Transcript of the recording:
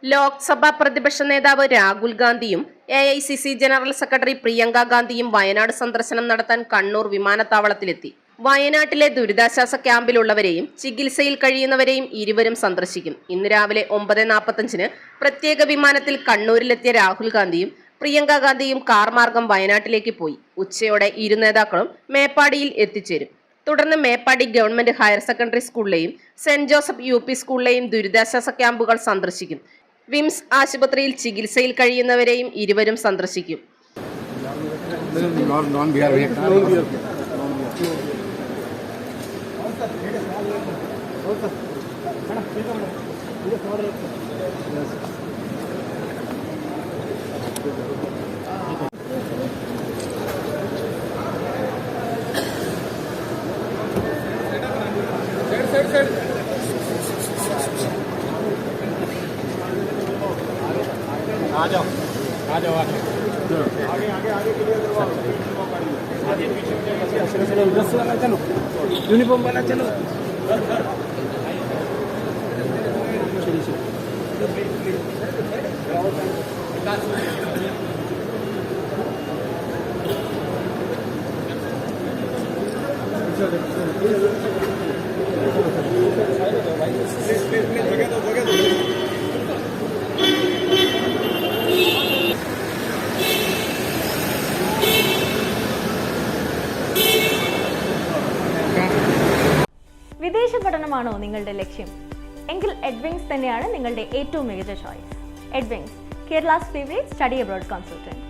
ലോക്സഭാ പ്രതിപക്ഷ നേതാവ് രാഹുൽ ഗാന്ധിയും AICC ജനറൽ സെക്രട്ടറി പ്രിയങ്ക ഗാന്ധിയും വയനാട് സന്ദർശനം നടത്താൻ കണ്ണൂർ വിമാനത്താവളത്തിലെത്തി. വയനാട്ടിലെ ദുരിതാശ്വാസ ക്യാമ്പിലുള്ളവരെയും ചികിത്സയിൽ കഴിയുന്നവരെയും ഇരുവരും സന്ദർശിക്കും. ഇന്ന് രാവിലെ 9:45 പ്രത്യേക വിമാനത്തിൽ കണ്ണൂരിലെത്തിയ രാഹുൽ ഗാന്ധിയും പ്രിയങ്ക ഗാന്ധിയും കാർ മാർഗം വയനാട്ടിലേക്ക് പോയി. ഉച്ചയോടെ ഇരു നേതാക്കളും മേപ്പാടിയിൽ എത്തിച്ചേരും. തുടർന്ന് മേപ്പാടി ഗവൺമെന്റ് ഹയർ സെക്കൻഡറി സ്കൂളിലെയും സെന്റ് ജോസഫ് UP സ്കൂളിലെയും ദുരിതാശ്വാസ ക്യാമ്പുകൾ സന്ദർശിക്കും. വിംസ് ആശുപത്രിയിൽ ചികിത്സയിൽ കഴിയുന്നവരെയും ഇരുവരും സന്ദർശിക്കും. आ जाओ आगे चलो ड्रेस वाला चलो यूनिफॉर्म वाला चलो വിദേശ പഠനമാണോ നിങ്ങളുടെ ലക്ഷ്യം? എങ്കിൽ എഡ്വിങ്സ് തന്നെയാണ് നിങ്ങളുടെ ഏറ്റവും മികച്ച choice. Edwings, Kerala's favourite study abroad consultant.